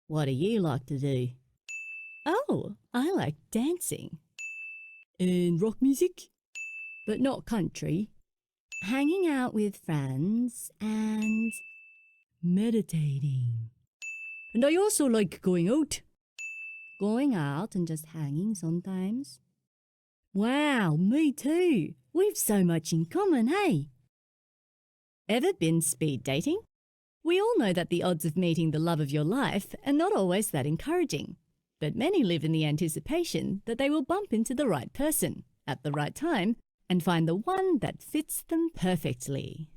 What do you like to do? Oh, I like dancing. And rock music? But not country. Hanging out with friends and meditating. And I also like going out. Going out and just hanging sometimes. Wow, me too. We've so much in common, hey? Ever been speed dating? We all know that the odds of meeting the love of your life are not always that encouraging, but many live in the anticipation that they will bump into the right person at the right time and find the one that fits them perfectly.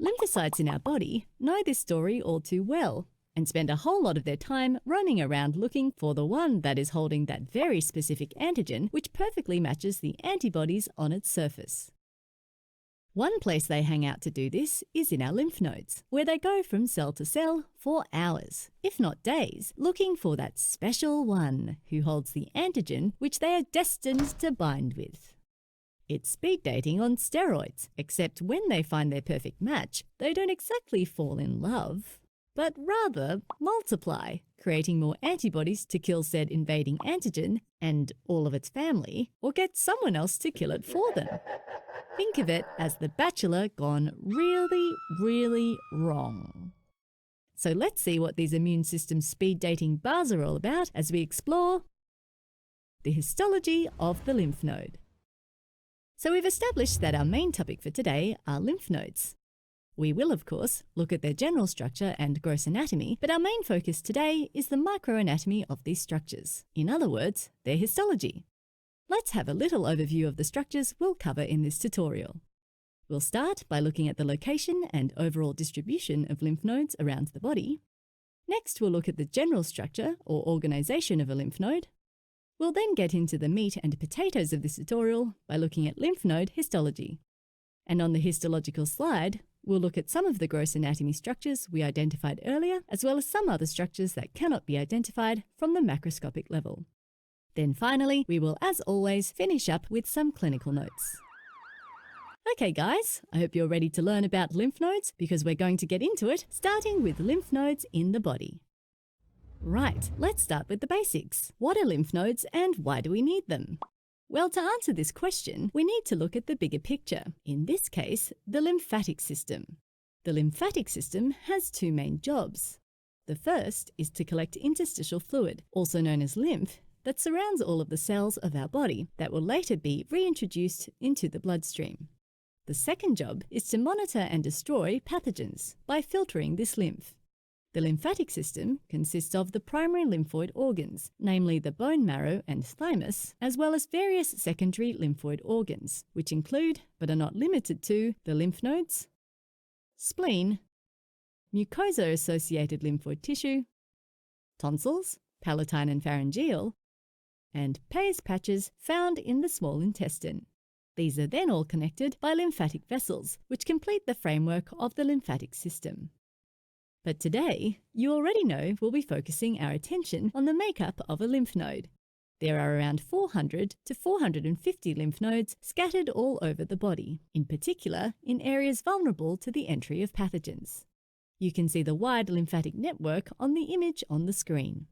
Lymphocytes in our body know this story all too well and spend a whole lot of their time running around looking for the one that is holding that very specific antigen which perfectly matches the antibodies on its surface. One place they hang out to do this is in our lymph nodes, where they go from cell to cell for hours, if not days, looking for that special one who holds the antigen which they are destined to bind with. It's speed dating on steroids, except when they find their perfect match, they don't exactly fall in love, but rather multiply, creating more antibodies to kill said invading antigen and all of its family, or get someone else to kill it for them. Think of it as The Bachelor gone really, really wrong. So let's see what these immune system speed dating bars are all about as we explore the histology of the lymph node. So we've established that our main topic for today are lymph nodes. We will, of course, look at their general structure and gross anatomy, but our main focus today is the microanatomy of these structures. In other words, their histology. Let's have a little overview of the structures we'll cover in this tutorial. We'll start by looking at the location and overall distribution of lymph nodes around the body. Next, we'll look at the general structure or organization of a lymph node. We'll then get into the meat and potatoes of this tutorial by looking at lymph node histology. And on the histological slide, we'll look at some of the gross anatomy structures we identified earlier, as well as some other structures that cannot be identified from the macroscopic level. Then finally, we will, as always, finish up with some clinical notes. Okay guys, I hope you're ready to learn about lymph nodes because we're going to get into it, starting with lymph nodes in the body. Right, let's start with the basics. What are lymph nodes and why do we need them? Well, to answer this question, we need to look at the bigger picture, in this case, the lymphatic system. The lymphatic system has two main jobs. The first is to collect interstitial fluid, also known as lymph, that surrounds all of the cells of our body that will later be reintroduced into the bloodstream. The second job is to monitor and destroy pathogens by filtering this lymph. The lymphatic system consists of the primary lymphoid organs, namely the bone marrow and thymus, as well as various secondary lymphoid organs, which include, but are not limited to, the lymph nodes, spleen, mucosa-associated lymphoid tissue, tonsils, palatine and pharyngeal, and Peyer's patches found in the small intestine. These are then all connected by lymphatic vessels, which complete the framework of the lymphatic system. But today, you already know we'll be focusing our attention on the makeup of a lymph node. There are around 400 to 450 lymph nodes scattered all over the body, in particular in areas vulnerable to the entry of pathogens. You can see the wide lymphatic network on the image on the screen.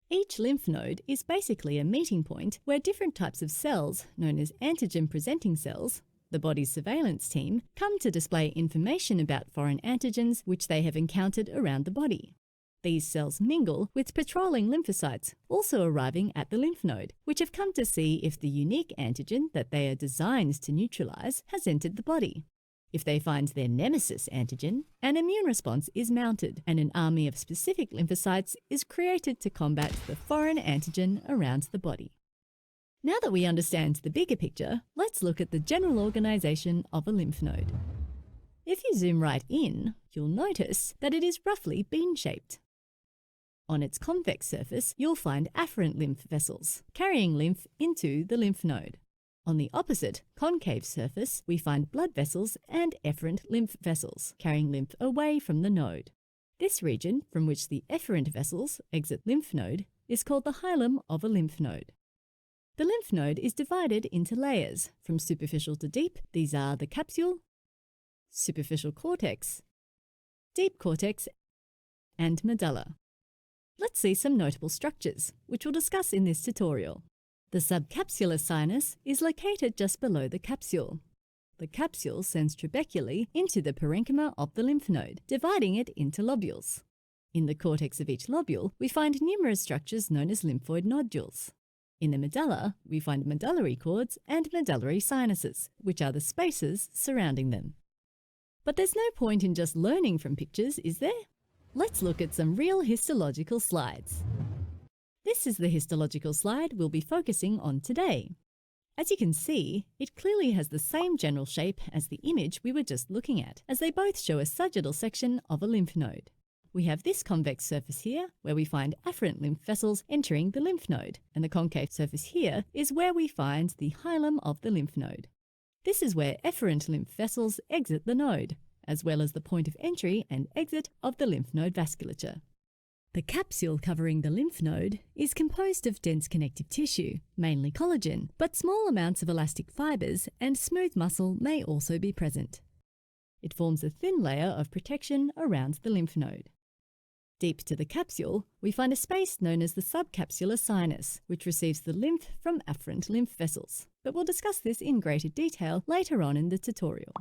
Each lymph node is basically a meeting point where different types of cells, known as antigen-presenting cells, the body's surveillance team, come to display information about foreign antigens which they have encountered around the body. These cells mingle with patrolling lymphocytes, also arriving at the lymph node, which have come to see if the unique antigen that they are designed to neutralize has entered the body. If they find their nemesis antigen, an immune response is mounted and an army of specific lymphocytes is created to combat the foreign antigen around the body. Now that we understand the bigger picture, let's look at the general organization of a lymph node. If you zoom right in, you'll notice that it is roughly bean-shaped. On its convex surface, you'll find afferent lymph vessels, carrying lymph into the lymph node. On the opposite, concave surface, we find blood vessels and efferent lymph vessels, carrying lymph away from the node. This region, from which the efferent vessels exit lymph node, is called the hilum of a lymph node. The lymph node is divided into layers, from superficial to deep. These are the capsule, superficial cortex, deep cortex, and medulla. Let's see some notable structures, which we'll discuss in this tutorial. The subcapsular sinus is located just below the capsule. The capsule sends trabeculae into the parenchyma of the lymph node, dividing it into lobules. In the cortex of each lobule, we find numerous structures known as lymphoid nodules. In the medulla, we find medullary cords and medullary sinuses, which are the spaces surrounding them. But there's no point in just learning from pictures, is there? Let's look at some real histological slides. This is the histological slide we'll be focusing on today. As you can see, it clearly has the same general shape as the image we were just looking at, as they both show a sagittal section of a lymph node. We have this convex surface here, where we find afferent lymph vessels entering the lymph node, and the concave surface here is where we find the hilum of the lymph node. This is where efferent lymph vessels exit the node, as well as the point of entry and exit of the lymph node vasculature. The capsule covering the lymph node is composed of dense connective tissue, mainly collagen, but small amounts of elastic fibers and smooth muscle may also be present. It forms a thin layer of protection around the lymph node. Deep to the capsule, we find a space known as the subcapsular sinus, which receives the lymph from afferent lymph vessels, but we'll discuss this in greater detail later on in the tutorial.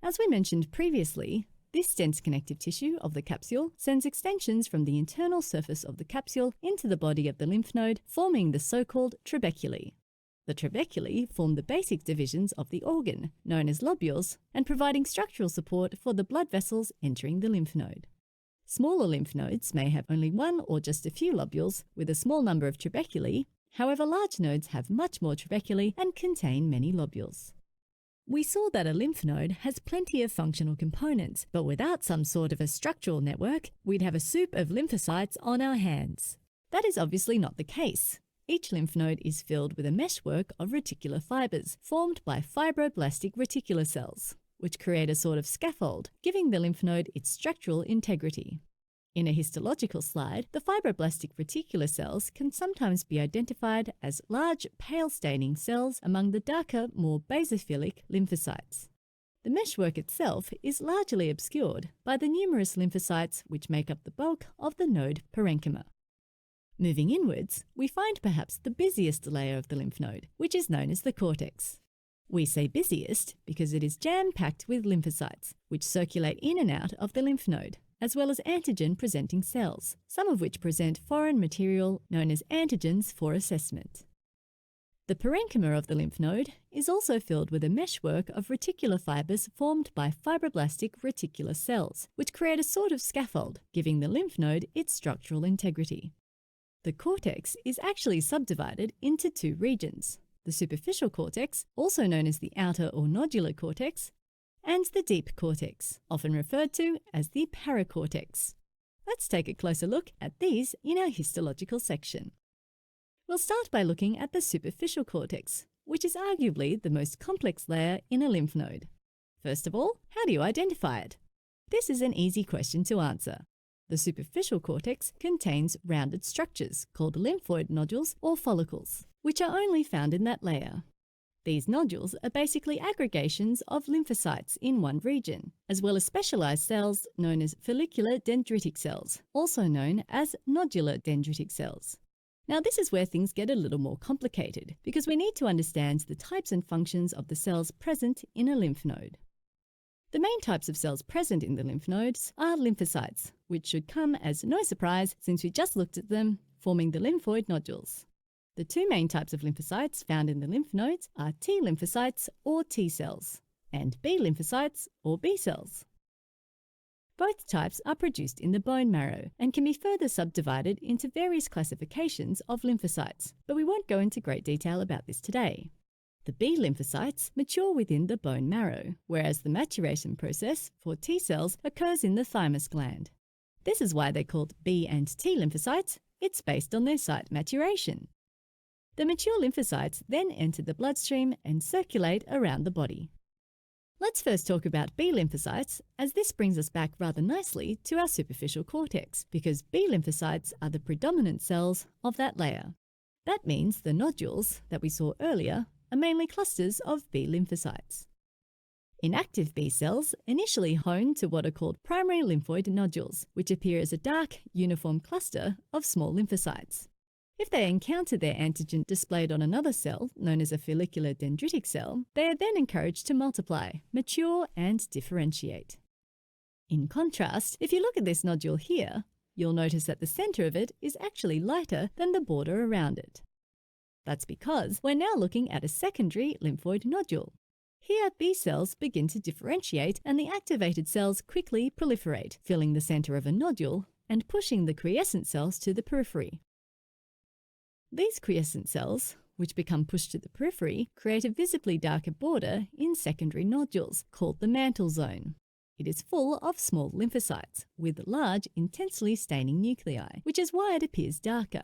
As we mentioned previously, this dense connective tissue of the capsule sends extensions from the internal surface of the capsule into the body of the lymph node, forming the so-called trabeculae. The trabeculae form the basic divisions of the organ, known as lobules, and providing structural support for the blood vessels entering the lymph node. Smaller lymph nodes may have only one or just a few lobules with a small number of trabeculae. However, large nodes have much more trabeculae and contain many lobules. We saw that a lymph node has plenty of functional components, but without some sort of a structural network, we'd have a soup of lymphocytes on our hands. That is obviously not the case. Each lymph node is filled with a meshwork of reticular fibers formed by fibroblastic reticular cells, which create a sort of scaffold, giving the lymph node its structural integrity. In a histological slide, the fibroblastic reticular cells can sometimes be identified as large, pale staining cells among the darker, more basophilic lymphocytes. The meshwork itself is largely obscured by the numerous lymphocytes which make up the bulk of the node parenchyma. Moving inwards, we find perhaps the busiest layer of the lymph node, which is known as the cortex. We say busiest because it is jam-packed with lymphocytes, which circulate in and out of the lymph node, as well as antigen-presenting cells, some of which present foreign material known as antigens for assessment. The parenchyma of the lymph node is also filled with a meshwork of reticular fibers formed by fibroblastic reticular cells, which create a sort of scaffold, giving the lymph node its structural integrity. The cortex is actually subdivided into two regions: the superficial cortex, also known as the outer or nodular cortex, and the deep cortex, often referred to as the paracortex. Let's take a closer look at these in our histological section. We'll start by looking at the superficial cortex, which is arguably the most complex layer in a lymph node. First of all, how do you identify it? This is an easy question to answer. The superficial cortex contains rounded structures called lymphoid nodules or follicles, which are only found in that layer. These nodules are basically aggregations of lymphocytes in one region, as well as specialized cells known as follicular dendritic cells, also known as nodular dendritic cells. Now, this is where things get a little more complicated, because we need to understand the types and functions of the cells present in a lymph node. The main types of cells present in the lymph nodes are lymphocytes, which should come as no surprise since we just looked at them, forming the lymphoid nodules. The two main types of lymphocytes found in the lymph nodes are T lymphocytes or T cells, and B lymphocytes or B cells. Both types are produced in the bone marrow and can be further subdivided into various classifications of lymphocytes, but we won't go into great detail about this today. The B lymphocytes mature within the bone marrow, whereas the maturation process for T cells occurs in the thymus gland. This is why they're called B and T lymphocytes. It's based on their site maturation. The mature lymphocytes then enter the bloodstream and circulate around the body. Let's first talk about B lymphocytes, as this brings us back rather nicely to our superficial cortex, because B lymphocytes are the predominant cells of that layer. That means the nodules that we saw earlier are mainly clusters of B lymphocytes. Inactive B cells initially hone to what are called primary lymphoid nodules, which appear as a dark, uniform cluster of small lymphocytes. If they encounter their antigen displayed on another cell, known as a follicular dendritic cell, they are then encouraged to multiply, mature, and differentiate. In contrast, if you look at this nodule here, you'll notice that the center of it is actually lighter than the border around it. That's because we're now looking at a secondary lymphoid nodule. Here, B cells begin to differentiate and the activated cells quickly proliferate, filling the center of a nodule and pushing the quiescent cells to the periphery. These quiescent cells, which become pushed to the periphery, create a visibly darker border in secondary nodules called the mantle zone. It is full of small lymphocytes with large, intensely staining nuclei, which is why it appears darker.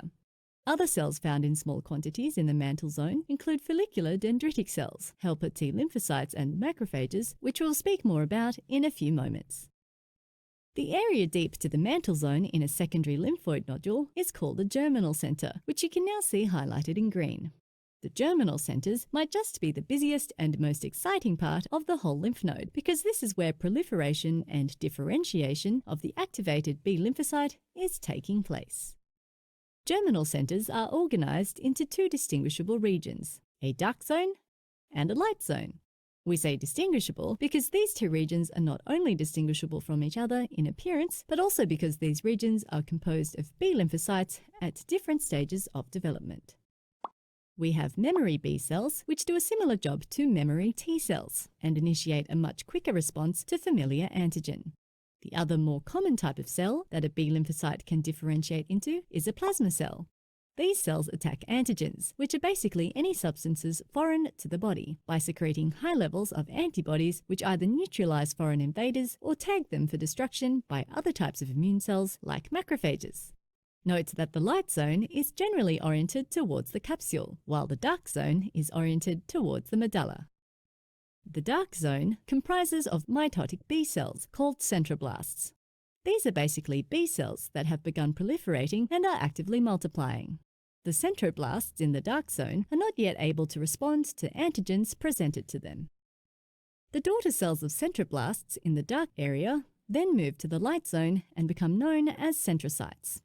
Other cells found in small quantities in the mantle zone include follicular dendritic cells, helper T lymphocytes and macrophages, which we'll speak more about in a few moments. The area deep to the mantle zone in a secondary lymphoid nodule is called the germinal center, which you can now see highlighted in green. The germinal centers might just be the busiest and most exciting part of the whole lymph node, because this is where proliferation and differentiation of the activated B lymphocyte is taking place. Germinal centers are organized into two distinguishable regions, a dark zone and a light zone. We say distinguishable because these two regions are not only distinguishable from each other in appearance, but also because these regions are composed of B lymphocytes at different stages of development. We have memory B cells, which do a similar job to memory T cells and initiate a much quicker response to familiar antigen. The other more common type of cell that a B lymphocyte can differentiate into is a plasma cell. These cells attack antigens, which are basically any substances foreign to the body, by secreting high levels of antibodies which either neutralize foreign invaders or tag them for destruction by other types of immune cells like macrophages. Note that the light zone is generally oriented towards the capsule, while the dark zone is oriented towards the medulla. The dark zone comprises of mitotic B cells called centroblasts. These are basically B cells that have begun proliferating and are actively multiplying. The centroblasts in the dark zone are not yet able to respond to antigens presented to them. The daughter cells of centroblasts in the dark area then move to the light zone and become known as centrocytes.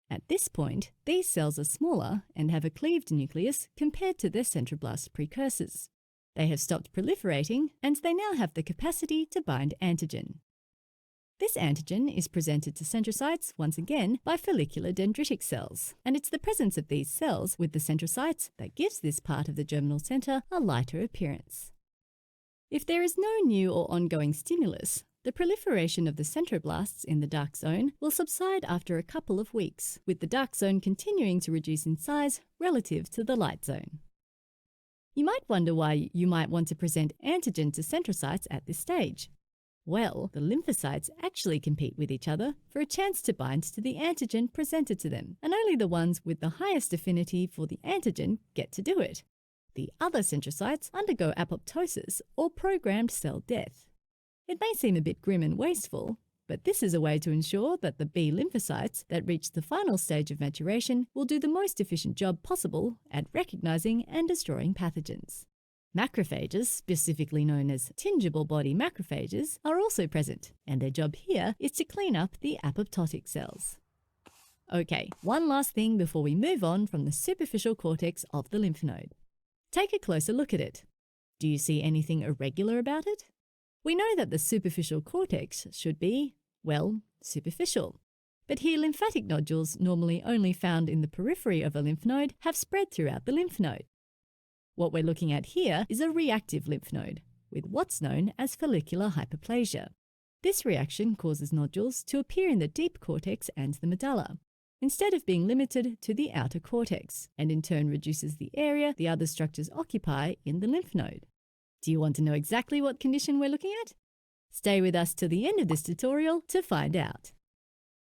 At this point, these cells are smaller and have a cleaved nucleus compared to their centroblast precursors. They have stopped proliferating and they now have the capacity to bind antigen. This antigen is presented to centrocytes once again by follicular dendritic cells, and it's the presence of these cells with the centrocytes that gives this part of the germinal center a lighter appearance. If there is no new or ongoing stimulus, the proliferation of the centroblasts in the dark zone will subside after a couple of weeks, with the dark zone continuing to reduce in size relative to the light zone. You might wonder why you might want to present antigen to centrocytes at this stage. Well, the lymphocytes actually compete with each other for a chance to bind to the antigen presented to them, and only the ones with the highest affinity for the antigen get to do it. The other centrocytes undergo apoptosis or programmed cell death. It may seem a bit grim and wasteful, but this is a way to ensure that the B lymphocytes that reach the final stage of maturation will do the most efficient job possible at recognizing and destroying pathogens. Macrophages, specifically known as tingible body macrophages, are also present, and their job here is to clean up the apoptotic cells. Okay, one last thing before we move on from the superficial cortex of the lymph node. Take a closer look at it. Do you see anything irregular about it? We know that the superficial cortex should be, well, superficial. But here lymphatic nodules, normally only found in the periphery of a lymph node, have spread throughout the lymph node. What we're looking at here is a reactive lymph node, with what's known as follicular hyperplasia. This reaction causes nodules to appear in the deep cortex and the medulla, instead of being limited to the outer cortex, and in turn reduces the area the other structures occupy in the lymph node. Do you want to know exactly what condition we're looking at? Stay with us till the end of this tutorial to find out.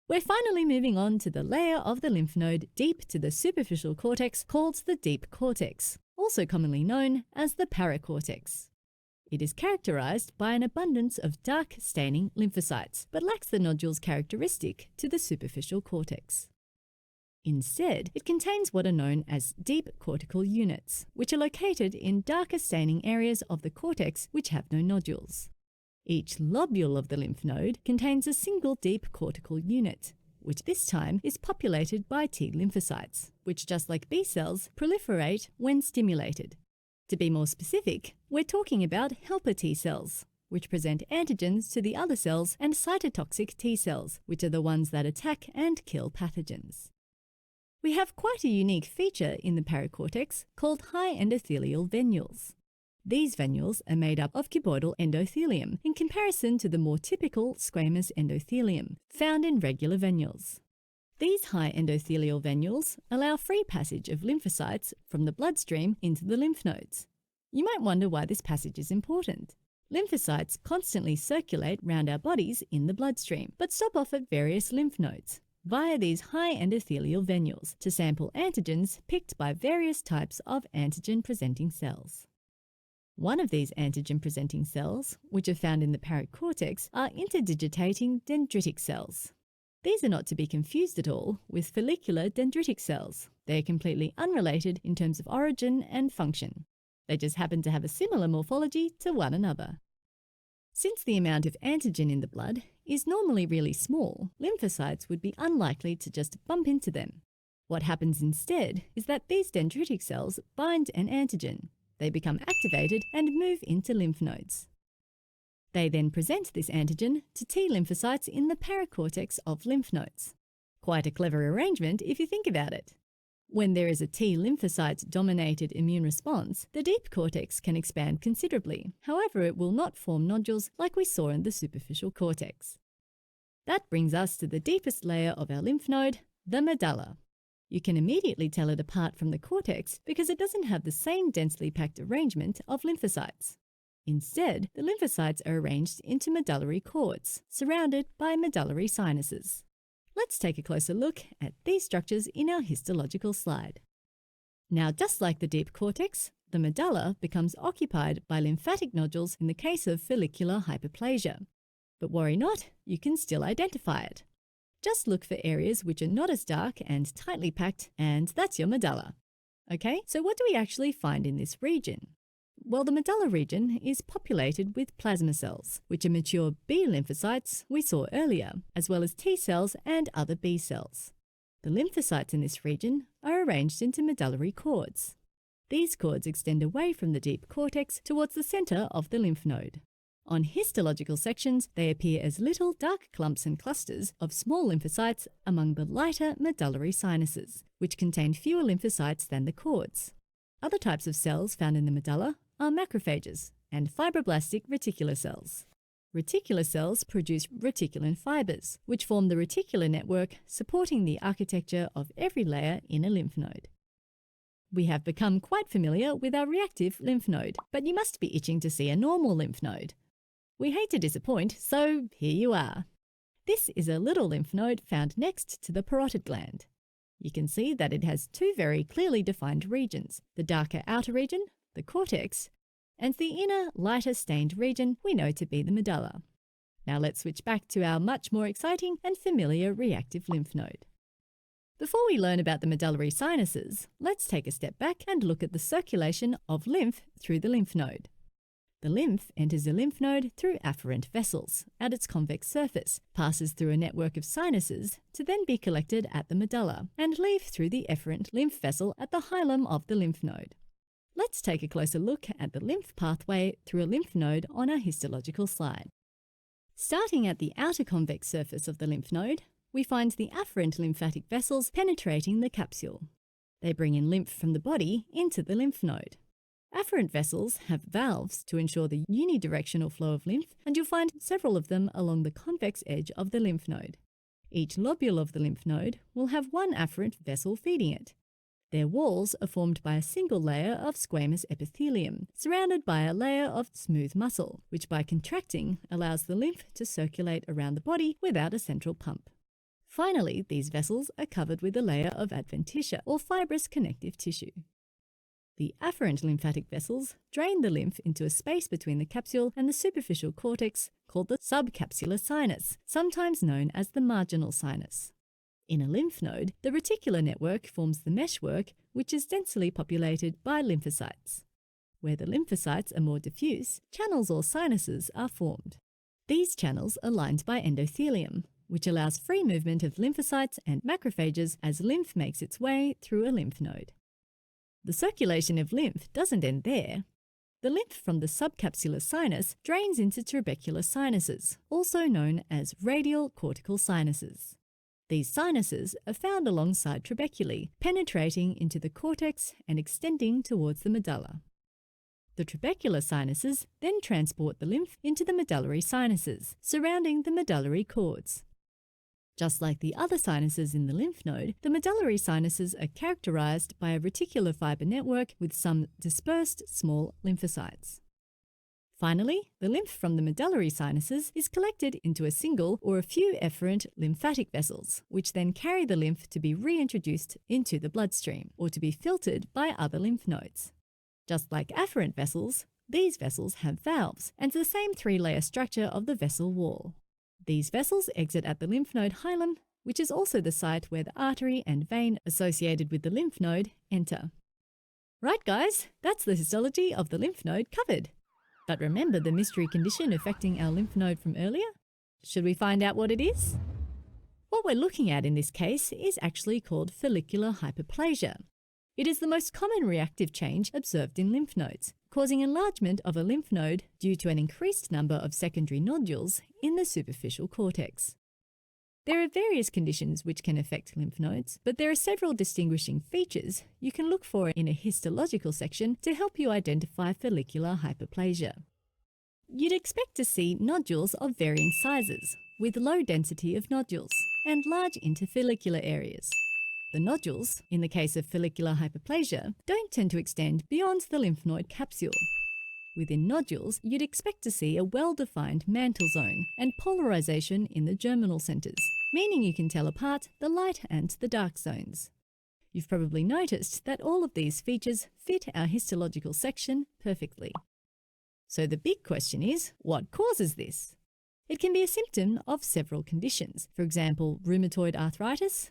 We're finally moving on to the layer of the lymph node deep to the superficial cortex called the deep cortex, also commonly known as the paracortex. It is characterized by an abundance of dark staining lymphocytes, but lacks the nodules characteristic to the superficial cortex. Instead, it contains what are known as deep cortical units, which are located in darker staining areas of the cortex which have no nodules. Each lobule of the lymph node contains a single deep cortical unit, which this time is populated by T lymphocytes, which, just like B cells, proliferate when stimulated. To be more specific, we're talking about helper T cells, which present antigens to the other cells, and cytotoxic T cells, which are the ones that attack and kill pathogens. We have quite a unique feature in the paracortex called high endothelial venules. These venules are made up of cuboidal endothelium in comparison to the more typical squamous endothelium found in regular venules. These high endothelial venules allow free passage of lymphocytes from the bloodstream into the lymph nodes. You might wonder why this passage is important. Lymphocytes constantly circulate round our bodies in the bloodstream, but stop off at various lymph nodes via these high endothelial venules to sample antigens picked by various types of antigen-presenting cells. One of these antigen-presenting cells, which are found in the paracortex, are interdigitating dendritic cells. These are not to be confused at all with follicular dendritic cells. They are completely unrelated in terms of origin and function. They just happen to have a similar morphology to one another. Since the amount of antigen in the blood is normally really small, lymphocytes would be unlikely to just bump into them. What happens instead is that these dendritic cells bind an antigen. They become activated and move into lymph nodes. They then present this antigen to T lymphocytes in the paracortex of lymph nodes. Quite a clever arrangement if you think about it. When there is a T lymphocyte-dominated immune response, the deep cortex can expand considerably. However, it will not form nodules like we saw in the superficial cortex. That brings us to the deepest layer of our lymph node, the medulla. You can immediately tell it apart from the cortex because it doesn't have the same densely packed arrangement of lymphocytes. Instead, the lymphocytes are arranged into medullary cords, surrounded by medullary sinuses. Let's take a closer look at these structures in our histological slide. Now, just like the deep cortex, the medulla becomes occupied by lymphatic nodules in the case of follicular hyperplasia. But worry not, you can still identify it. Just look for areas which are not as dark and tightly packed, and that's your medulla. Okay, so what do we actually find in this region? Well, the medulla region is populated with plasma cells, which are mature B lymphocytes we saw earlier, as well as T cells and other B cells. The lymphocytes in this region are arranged into medullary cords. These cords extend away from the deep cortex towards the center of the lymph node. On histological sections, they appear as little dark clumps and clusters of small lymphocytes among the lighter medullary sinuses, which contain fewer lymphocytes than the cords. Other types of cells found in the medulla are macrophages and fibroblastic reticular cells. Reticular cells produce reticulin fibers, which form the reticular network supporting the architecture of every layer in a lymph node. We have become quite familiar with our reactive lymph node, but you must be itching to see a normal lymph node. We hate to disappoint, so here you are. This is a little lymph node found next to the parotid gland. You can see that it has two very clearly defined regions, the darker outer region, the cortex, and the inner, lighter stained region we know to be the medulla. Now let's switch back to our much more exciting and familiar reactive lymph node. Before we learn about the medullary sinuses, let's take a step back and look at the circulation of lymph through the lymph node. The lymph enters the lymph node through afferent vessels at its convex surface, passes through a network of sinuses to then be collected at the medulla and leave through the efferent lymph vessel at the hilum of the lymph node. Let's take a closer look at the lymph pathway through a lymph node on our histological slide. Starting at the outer convex surface of the lymph node, we find the afferent lymphatic vessels penetrating the capsule. They bring in lymph from the body into the lymph node. Afferent vessels have valves to ensure the unidirectional flow of lymph, and you'll find several of them along the convex edge of the lymph node. Each lobule of the lymph node will have one afferent vessel feeding it. Their walls are formed by a single layer of squamous epithelium, surrounded by a layer of smooth muscle, which by contracting allows the lymph to circulate around the body without a central pump. Finally, these vessels are covered with a layer of adventitia, or fibrous connective tissue. The afferent lymphatic vessels drain the lymph into a space between the capsule and the superficial cortex called the subcapsular sinus, sometimes known as the marginal sinus. In a lymph node, the reticular network forms the meshwork, which is densely populated by lymphocytes. Where the lymphocytes are more diffuse, channels or sinuses are formed. These channels are lined by endothelium, which allows free movement of lymphocytes and macrophages as lymph makes its way through a lymph node. The circulation of lymph doesn't end there. The lymph from the subcapsular sinus drains into trabecular sinuses, also known as radial cortical sinuses. These sinuses are found alongside trabeculae, penetrating into the cortex and extending towards the medulla. The trabecular sinuses then transport the lymph into the medullary sinuses, surrounding the medullary cords. Just like the other sinuses in the lymph node, the medullary sinuses are characterized by a reticular fiber network with some dispersed small lymphocytes. Finally, the lymph from the medullary sinuses is collected into a single or a few efferent lymphatic vessels, which then carry the lymph to be reintroduced into the bloodstream or to be filtered by other lymph nodes. Just like afferent vessels, these vessels have valves and the same three-layer structure of the vessel wall. These vessels exit at the lymph node hilum, which is also the site where the artery and vein associated with the lymph node enter. Right guys, that's the histology of the lymph node covered. But remember the mystery condition affecting our lymph node from earlier? Should we find out what it is? What we're looking at in this case is actually called follicular hyperplasia. It is the most common reactive change observed in lymph nodes, causing enlargement of a lymph node due to an increased number of secondary nodules in the superficial cortex. There are various conditions which can affect lymph nodes, but there are several distinguishing features you can look for in a histological section to help you identify follicular hyperplasia. You'd expect to see nodules of varying sizes, with low density of nodules, and large interfollicular areas. The nodules, in the case of follicular hyperplasia, don't tend to extend beyond the lymph node capsule. Within nodules, you'd expect to see a well-defined mantle zone and polarization in the germinal centers, meaning you can tell apart the light and the dark zones. You've probably noticed that all of these features fit our histological section perfectly. So the big question is, what causes this? It can be a symptom of several conditions, for example, rheumatoid arthritis,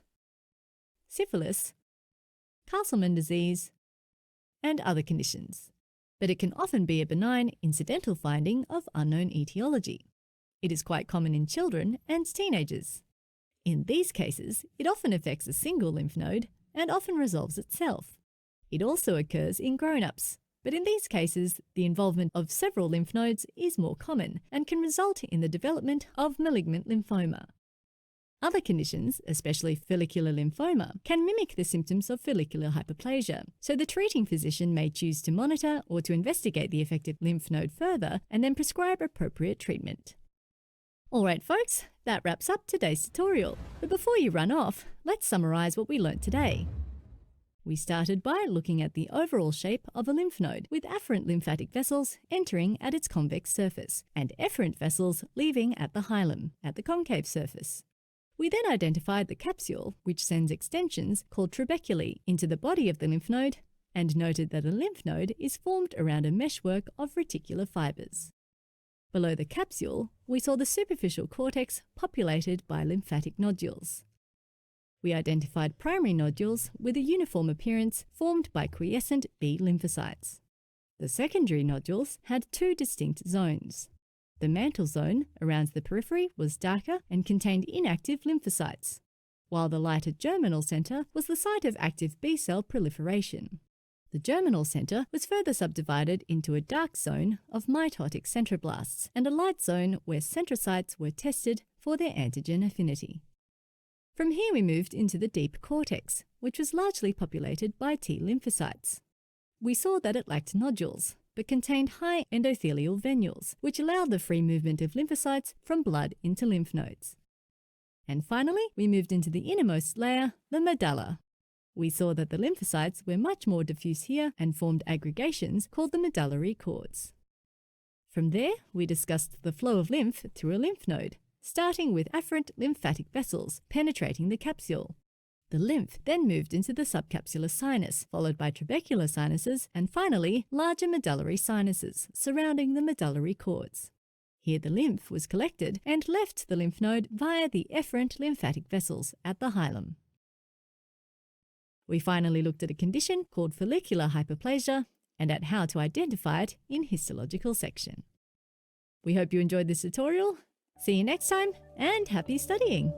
syphilis, Castleman disease, and other conditions. But it can often be a benign incidental finding of unknown etiology. It is quite common in children and teenagers. In these cases, it often affects a single lymph node and often resolves itself. It also occurs in grown-ups, but in these cases, the involvement of several lymph nodes is more common and can result in the development of malignant lymphoma. Other conditions, especially follicular lymphoma, can mimic the symptoms of follicular hyperplasia, so the treating physician may choose to monitor or to investigate the affected lymph node further and then prescribe appropriate treatment. Alright folks, that wraps up today's tutorial. But before you run off, let's summarize what we learnt today. We started by looking at the overall shape of a lymph node, with afferent lymphatic vessels entering at its convex surface and efferent vessels leaving at the hilum, at the concave surface. We then identified the capsule, which sends extensions called trabeculae into the body of the lymph node, and noted that a lymph node is formed around a meshwork of reticular fibers. Below the capsule, we saw the superficial cortex populated by lymphatic nodules. We identified primary nodules with a uniform appearance formed by quiescent B lymphocytes. The secondary nodules had two distinct zones. The mantle zone around the periphery was darker and contained inactive lymphocytes, while the lighter germinal center was the site of active B-cell proliferation. The germinal center was further subdivided into a dark zone of mitotic centroblasts and a light zone where centrocytes were tested for their antigen affinity. From here we moved into the deep cortex, which was largely populated by T lymphocytes. We saw that it lacked nodules, but contained high endothelial venules, which allowed the free movement of lymphocytes from blood into lymph nodes. And finally, we moved into the innermost layer, the medulla. We saw that the lymphocytes were much more diffuse here and formed aggregations called the medullary cords. From there, we discussed the flow of lymph through a lymph node, starting with afferent lymphatic vessels penetrating the capsule. The lymph then moved into the subcapsular sinus, followed by trabecular sinuses, and finally, larger medullary sinuses surrounding the medullary cords. Here the lymph was collected and left to the lymph node via the efferent lymphatic vessels at the hilum. We finally looked at a condition called follicular hyperplasia and at how to identify it in histological section. We hope you enjoyed this tutorial. See you next time and happy studying!